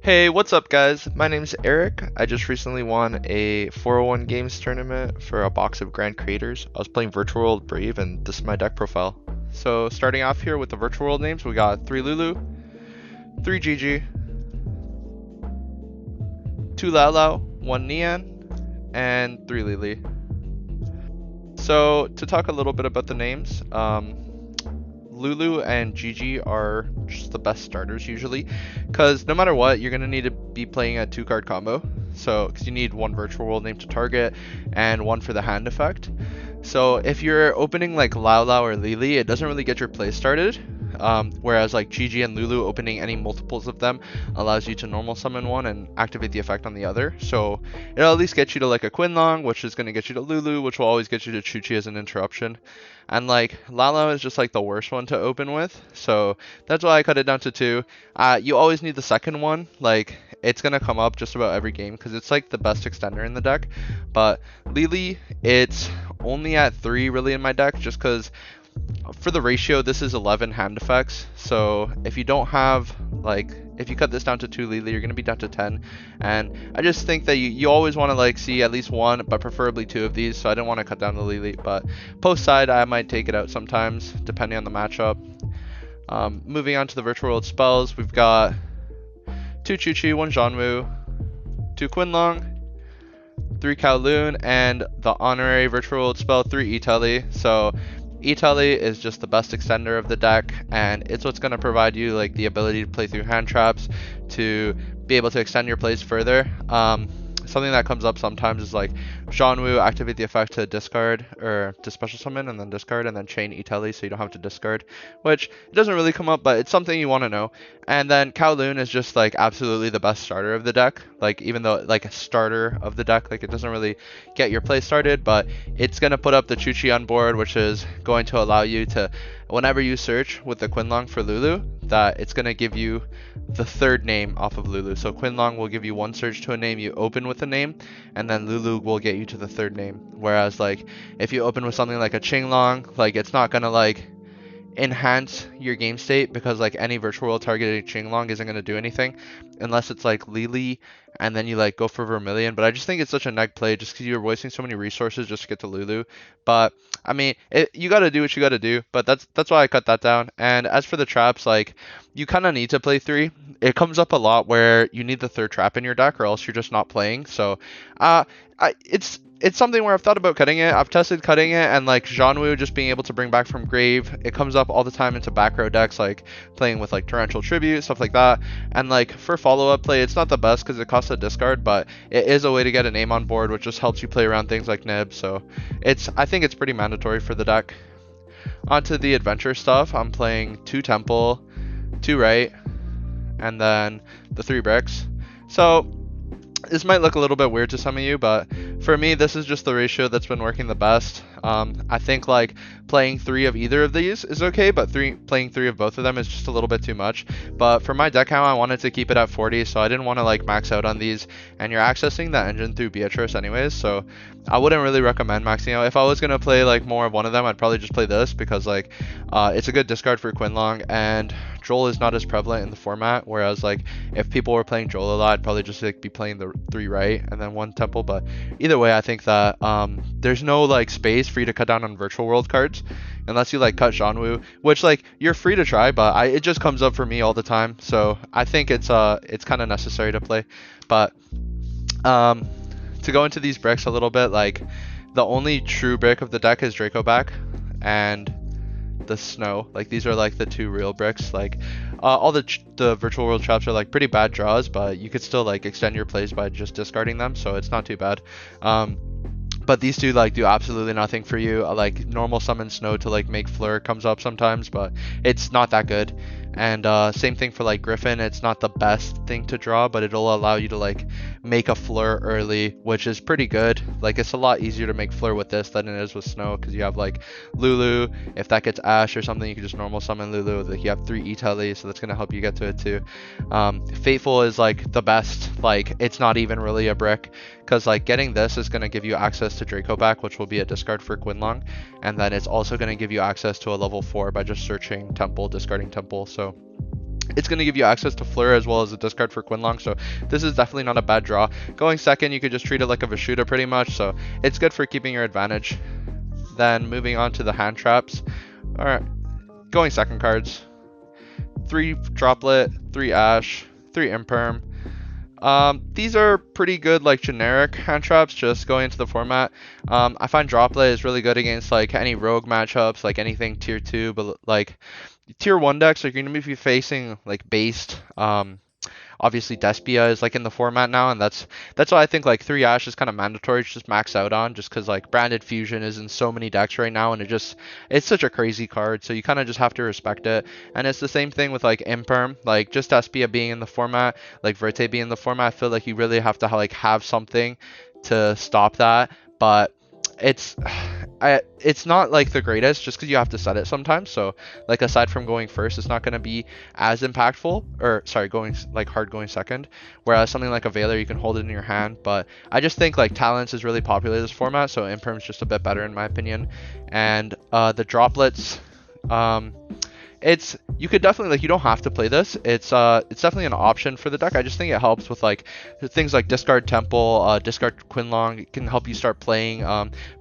Hey, what's up, guys? My name's Eric. I just recently won a 401 games tournament for a box of Grand Creators. I was playing Virtual World Brave, and this is my deck profile. So, starting off here with the Virtual World names, we got 3 Lulu, 3 Gigi, 2 Lao Lao, 1 Nian, and 3 Lily. So, to talk a little bit about the names, Lulu and Gigi are just the best starters usually, because no matter what, you're going to need to be playing a 2-card combo. So, because you need one virtual world name to target and one for the hand effect. So, if you're opening like Lao Lao or Lily, it doesn't really get your play started. Whereas like Gigi and Lulu, opening any multiples of them allows you to normal summon one and activate the effect on the other. So it'll at least get you to like a Quinlong, which is going to get you to Lulu, which will always get you to Chuchi as an interruption. And like Lala is just like the worst one to open with, so that's why I cut it down to 2. You always need the second one. Like it's gonna come up just about every game because it's like the best extender in the deck. But Lily, it's only at 3 really in my deck, just because for the ratio, this is 11 hand effects. So if you don't have, like, if you cut this down to 2 Lily, you're going to be down to 10. And I just think that you always want to, like, see at least one, but preferably 2 of these. So I didn't want to cut down the Lily. But post side, I might take it out sometimes, depending on the matchup. Moving on to the virtual world spells, we've got 2 Chuchi, 1 Janwu, 2 Quinlong, 3 Kowloon, and the honorary virtual world spell, 3 Itali. So Itali is just the best extender of the deck, and it's what's going to provide you like the ability to play through hand traps, to be able to extend your plays further. Something that comes up sometimes is like Janwu, activate the effect to discard or to special summon and then discard and then chain Itali so you don't have to discard, which it doesn't really come up, but it's something you want to know. And then Kowloon is just like absolutely the best starter of the deck, like even though like a starter of the deck, like it doesn't really get your play started, but it's going to put up the Chuchi on board, which is going to allow you to, whenever you search with the Quinlong for Lulu, that it's going to give you the third name off of Lulu. So Quinlong will give you one search to a name you open with a name, and then Lulu will get you to the third name. Whereas like if you open with something like a Qinglong, like it's not going to like enhance your game state, because like any virtual world targeted Qinglong isn't going to do anything unless it's like Lily and then you like go for Vermilion. But I just think it's such a neg play just because you're wasting so many resources just to get to Lulu. But I mean, you got to do what you got to do, but that's why I cut that down. And as for the traps, like you kind of need to play 3. It comes up a lot where you need the 3rd trap in your deck or else you're just not playing. So it's something where I've thought about cutting it. I've tested cutting it, and like Janwu just being able to bring back from grave, it comes up all the time into back row decks, like playing with like Torrential Tribute, stuff like that. And like for follow-up play, it's not the best because it costs a discard, but it is a way to get a name on board, which just helps you play around things like Nib. So I think it's pretty mandatory for the deck. Onto the adventure stuff, I'm playing 2 Temple, 2 Right, and then the 3 Bricks. So this might look a little bit weird to some of you, but for me, this is just the ratio that's been working the best. I think like playing 3 of either of these is okay, but playing 3 of both of them is just a little bit too much. But for my deck count, I wanted to keep it at 40, so I didn't want to like max out on these. And you're accessing that engine through Beatrice anyways, so I wouldn't really recommend maxing out. If I was gonna play like more of one of them, I'd probably just play this because like it's a good discard for Quinlong, and Joel is not as prevalent in the format, whereas like if people were playing Joel a lot, I'd probably just like be playing the 3 Right and then 1 Temple. But either way, I think that there's no like space for you to cut down on virtual world cards unless you like cut Janwu, which like you're free to try, but it just comes up for me all the time, so I think it's kind of necessary to play. But to go into these bricks a little bit, like the only true brick of the deck is Draco back and the snow. Like these are like the 2 real bricks. Like all the virtual world traps are like pretty bad draws, but you could still like extend your plays by just discarding them, so it's not too bad. But these 2 like do absolutely nothing for you. Like normal summon snow to like make Fleur comes up sometimes, but it's not that good. And same thing for like Griffin. It's not the best thing to draw, but it'll allow you to like make a Fleur early, which is pretty good. Like it's a lot easier to make Fleur with this than it is with Snow, because you have like Lulu. If that gets Ash or something, you can just normal summon Lulu. Like you have 3 Itali, so that's gonna help you get to it too. Fateful is like the best. Like it's not even really a brick, because like getting this is gonna give you access to Draco back, which will be a discard for Quinlong, and then it's also gonna give you access to a level 4 by just searching Temple, discarding Temple. So it's going to give you access to Fleur as well as a discard for Quinlong, so this is definitely not a bad draw. Going second, you could just treat it like a Vishuda pretty much, so it's good for keeping your advantage. Then moving on to the hand traps. Alright, going second cards. 3 Droplet, 3 Ash, 3 Imperm. These are pretty good, like, generic hand traps, just going into the format. I find Droplet is really good against, like, any rogue matchups, like anything tier 2, but, like, tier 1 decks, like, you're going to be facing, like, based, obviously Despia is like in the format now, and that's why I think like 3 Ash is kind of mandatory to just max out on, just because like Branded Fusion is in so many decks right now, and it's such a crazy card, so you kind of just have to respect it. And it's the same thing with like Imperm, like just Despia being in the format, like Verte being in the format, I feel like you really have to like have something to stop that, but it's not like the greatest just because you have to set it sometimes. So like aside from going first, it's not going to be as impactful, or sorry, going like hard going second, whereas something like a Veiler, you can hold it in your hand. But I just think like Talents is really popular this format, so Imperm is just a bit better in my opinion. And the droplets, you could definitely, like, you don't have to play this. It's definitely an option for the deck. I just think it helps with like things like discard Temple, discard Quinlong. It can help you start playing,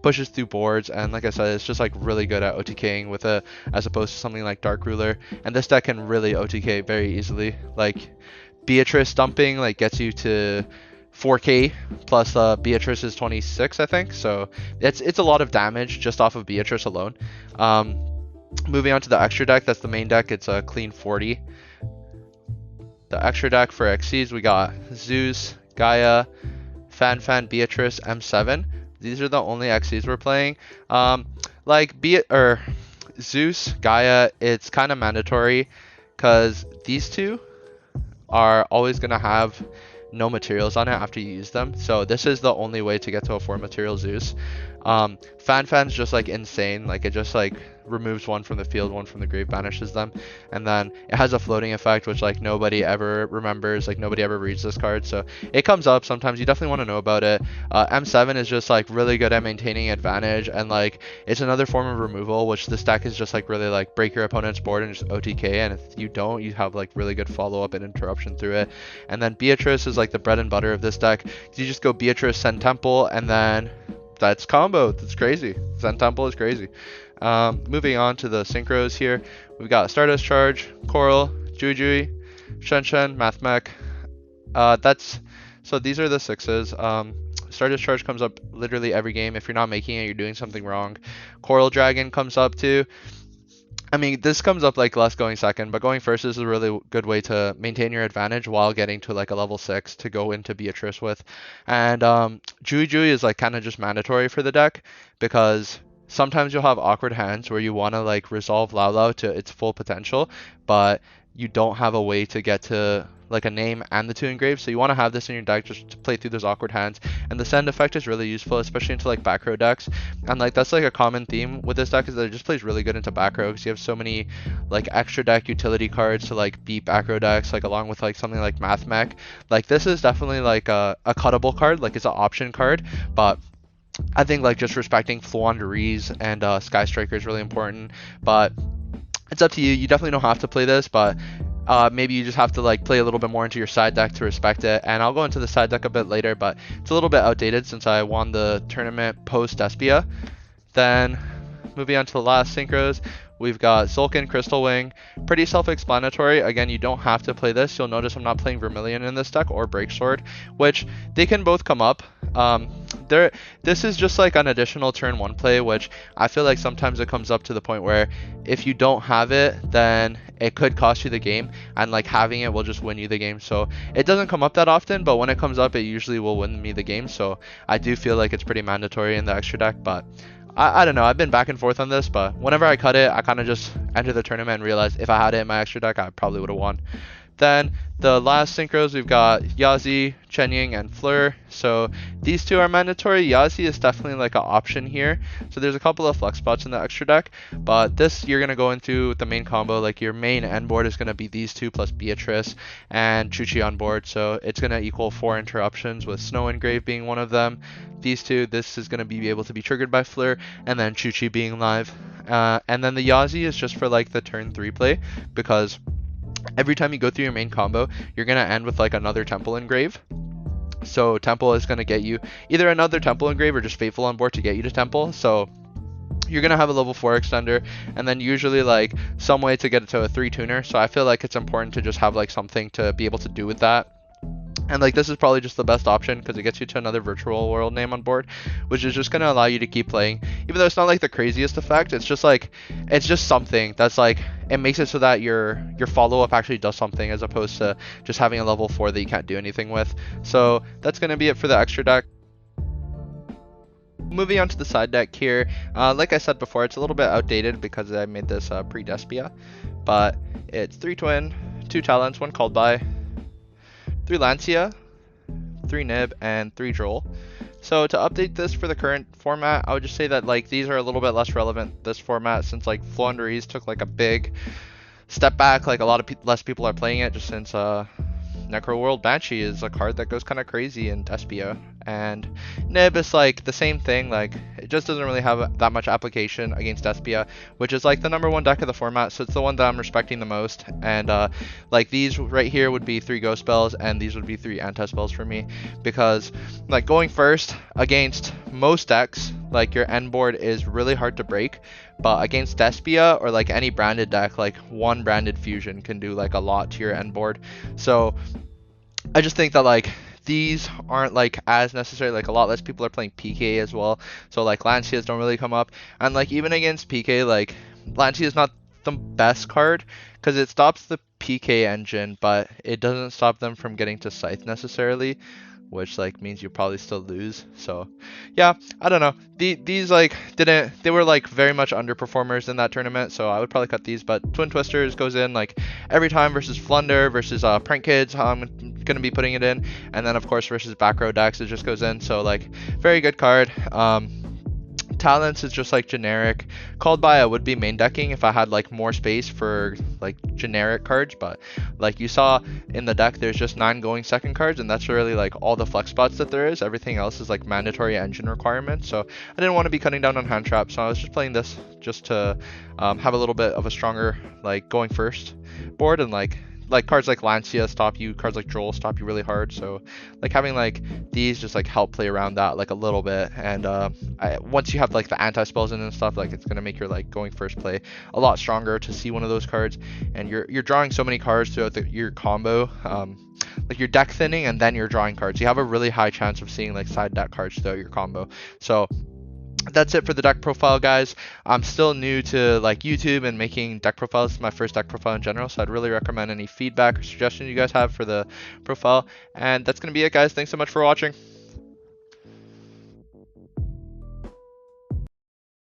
pushes through boards, and like I said, it's just like really good at OTKing with it as opposed to something like Dark Ruler. And this deck can really OTK very easily. Like Beatrice dumping like gets you to 4k plus Beatrice is 26, I think. So it's a lot of damage just off of Beatrice alone. Moving on to the extra deck, that's the main deck. It's a clean 40. The extra deck for XCs, we got Zeus, Gaia, Fan, Beatrice, M7. These are the only XCs we're playing. Zeus, Gaia, it's kind of mandatory because these two are always going to have no materials on it after you use them. So this is the only way to get to a 4 material Zeus. Fan's just like insane. Like it just like removes 1 from the field, 1 from the grave, banishes them, and then it has a floating effect which like nobody ever remembers, like nobody ever reads this card, so it comes up sometimes. You definitely want to know about it. M7 is just like really good at maintaining advantage, and like it's another form of removal, which this deck is just like really like break your opponent's board and just OTK, and if you don't, you have like really good follow-up and interruption through it. And then Beatrice is like the bread and butter of this deck. You just go Beatrice, send Temple, and then that's combo. That's crazy. Zen Temple is crazy. Moving on to the synchros here, we've got Stardust Charge, Coral, Jujui, Shen, Mathmech. So these are the 6s. Stardust Charge comes up literally every game. If you're not making it, you're doing something wrong. Coral Dragon comes up too. I mean, this comes up like less going second, but going first is a really good way to maintain your advantage while getting to like a level 6 to go into Beatrice with. And Jui is like kind of just mandatory for the deck because sometimes you'll have awkward hands where you want to like resolve Lao to its full potential, but you don't have a way to get to like a name and the 2 engrave, so you want to have this in your deck just to play through those awkward hands. And the send effect is really useful, especially into like back row decks, and like that's like a common theme with this deck is that it just plays really good into back row because you have so many like extra deck utility cards to like beat back row decks, like along with like something like Mathmech. Like this is definitely like a cuttable card, like it's an option card, but I think like just respecting Floowandereeze and Sky Striker is really important. But it's up to you. You definitely don't have to play this, but maybe you just have to like play a little bit more into your side deck to respect it. And I'll go into the side deck a bit later, but it's a little bit outdated since I won the tournament post Despia. Then moving on to the last synchros, we've got Zulkin, Crystal Wing. Pretty self-explanatory. Again, you don't have to play this. You'll notice I'm not playing Vermilion in this deck or Breaksword, which they can both come up. This is just like an additional turn 1 play, which I feel like sometimes it comes up to the point where if you don't have it, then it could cost you the game, and like having it will just win you the game. So it doesn't come up that often, but when it comes up, it usually will win me the game. So I do feel like it's pretty mandatory in the extra deck, but I don't know. I've been back and forth on this, but whenever I cut it, I kind of just enter the tournament and realized if I had it in my extra deck, I probably would have won. Then the last synchros, we've got Yazi, Chenying, and Fleur. So these 2 are mandatory. Yazi is definitely like an option here. So there's a couple of flex spots in the extra deck, but this you're going to go into the main combo. Like your main end board is going to be these 2 plus Beatrice and Chuchi on board. So it's going to equal 4 interruptions with Snow Engrave being one of them. These 2, this is going to be able to be triggered by Fleur, and then Chuchi being live. And then the Yazi is just for like the turn 3 play because every time you go through your main combo, you're gonna end with like another temple engrave. So temple is gonna get you either another temple engrave or just faithful on board to get you to temple. So you're gonna have a level 4 extender, and then usually like some way to get it to a 3 tuner. So I feel like it's important to just have like something to be able to do with that. And like this is probably just the best option because it gets you to another virtual world name on board, which is just gonna allow you to keep playing. Even though it's not like the craziest effect, it's just like it's just something that's like it makes it so that your follow-up actually does something as opposed to just having a level 4 that you can't do anything with. So that's gonna be it for the extra deck. Moving on to the side deck here, like I said before, it's a little bit outdated because I made this pre-Despia, but it's 3 Twin, 2 Talents, 1 Called By, 3 Lancia, 3 Nib, and 3 Droll. So to update this for the current format, I would just say that like these are a little bit less relevant this format since like Flaunderies took like a big step back. Like a lot of less people are playing it just since Necro World Banshee is a card that goes kind of crazy in Despia, and Nib is like the same thing. Like it just doesn't really have that much application against Despia, which is like the #1 deck of the format, so it's the one that I'm respecting the most. And like these right here would be 3 ghost spells, and these would be 3 anti spells for me, because like going first against most decks, like your end board is really hard to break, but against Despia or like any branded deck, like one branded fusion can do like a lot to your end board. So I just think that like these aren't like as necessary. Like a lot less people are playing PK as well, so like Lancias don't really come up. And like even against PK, like Lancia is not the best card because it stops the PK engine, but it doesn't stop them from getting to Scythe necessarily, which like means you probably still lose. So yeah, I don't know. These like they were like very much underperformers in that tournament, so I would probably cut these. But Twin Twisters goes in like every time versus Flunder versus Prank Kids. I'm gonna be putting it in, and then of course versus back row decks it just goes in. So like very good card. Talents is just like generic. Called By I would be main decking if I had like more space for like generic cards, but like you saw in the deck there's just 9 going second cards, and that's really like all the flex spots that there is. Everything else is like mandatory engine requirements, so I didn't want to be cutting down on hand traps, so I was just playing this just to have a little bit of a stronger like going first board, and like cards like Lancia stop you, cards like Droll stop you really hard. So like having like these just like help play around that like a little bit. And once you have like the anti spells in and stuff, like it's gonna make your like going first play a lot stronger to see one of those cards. And you're drawing so many cards throughout your combo. Like you're deck thinning and then you're drawing cards. You have a really high chance of seeing like side deck cards throughout your combo. So that's it for the deck profile, guys. I'm still new to like YouTube and making deck profiles. This is my first deck profile in general, so I'd really recommend any feedback or suggestions you guys have for the profile. And that's gonna be it, guys. Thanks so much for watching.